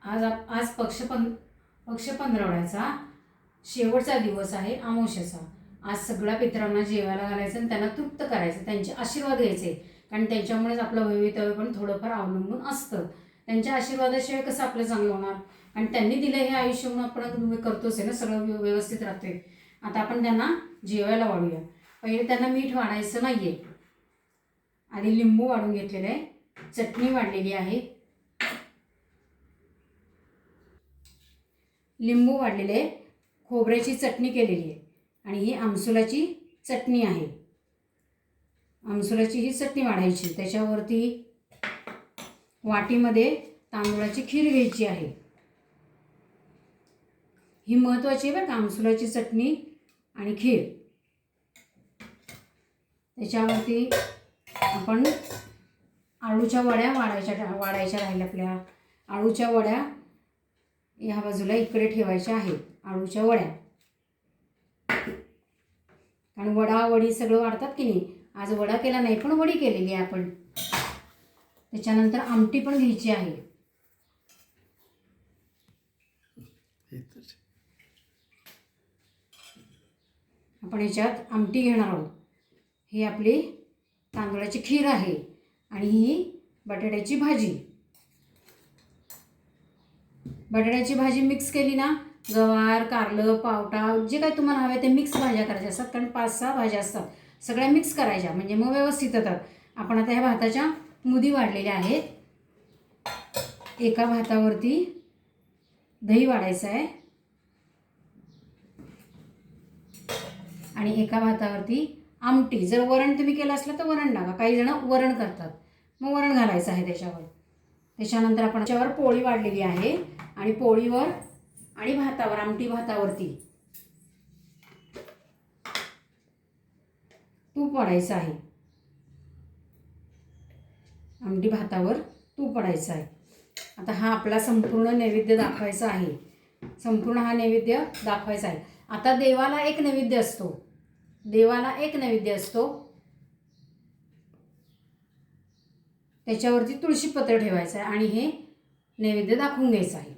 आज पक्ष पंधरवड्याचा शेवटचा दिवस आहे, अमावस्येचा. आज सगळ्या पितरांना जेवायला घालायचं आणि त्यांना तृप्त करायचं, त्यांचे आशीर्वाद घ्यायचे. कारण त्यांच्यामुळेच आपलं भवितव्य पण थोडंफार अवलंबून असतं. त्यांच्या आशीर्वादाशिवाय कसं आपलं चांगलं होणार. आणि त्यांनी दिलं हे आयुष्य म्हणून आपण करतोच आहे ना, सगळं व्यवस्थित राहतोय. आता आपण त्यांना जेवायला वाढूया. पहिले त्यांना मीठ वाढायचं नाही आहे. आधी लिंबू वाढून घेतलेलं आहे, चटणी वाढलेली आहे, लिंबू वाढलेले, खोबऱ्याची चटणी केलेली आहे आणि ही आमसुलाची चटणी आहे. आमसुलाची ही चटणी वाढायची. त्याच्यावरती वाटीमध्ये तांदूळाची खीर घ्यायची आहे. ही महत्त्वाची आहे बरं का, आमसुलाची चटणी आणि खीर. त्याच्यावरती आपण आळूच्या वड्या वाढायच्या राहिल्या. आपल्या आळूच्या वड्या ह्या बाजूला इकडे ठेवायच्या आहेत. आळूच्या वड्या, कारण वडा वडी सगळं वाढतात की नाही. आज वडा केला नाही पण वडी केलेली आहे आपण. त्याच्यानंतर आमटी पण घ्यायची आहे. आपण याच्यात आमटी घेणार आहोत. ही आपली तांदूळाची खीर आहे आणि ही बटाट्याची भाजी. बटाट्याची भाजी मिक्स केली ना, गवार, कारलं, पावटा जे काही तुम्हाला हवे ते मिक्स भाज्या करायच्या असतात. कारण 5-6 भाज्या असतात, सगळ्या मिक्स करायच्या म्हणजे मग व्यवस्थित होतात. आपण आता ह्या भाताच्या मुदी वाढलेल्या आहेत. एका भातावरती दही वाढायचं आहे आणि एका भातावरती आमटी. जर वरण तुम्ही केलं असलं तर वरण टाका. काही जण वरण करतात, मग वरण घालायचं आहे त्याच्यावर. त्याच्यानंतर आपण त्याच्यावर पोळी वाढलेली आहे आणि पोळीवर आणि भातावर, आमटी भातावरती तूप वाढायचं आहे. आमटी भातावर तूप वाढायचं आहे. आता हा आपला संपूर्ण नैवेद्य दाखवायचा आहे. संपूर्ण हा नैवेद्य दाखवायचा आहे. आता देवाला एक नैवेद्य असतो. त्याच्यावरती तुळशीपत्र ठेवायचं आहे आणि हे नैवेद्य दाखवून घ्यायचं आहे.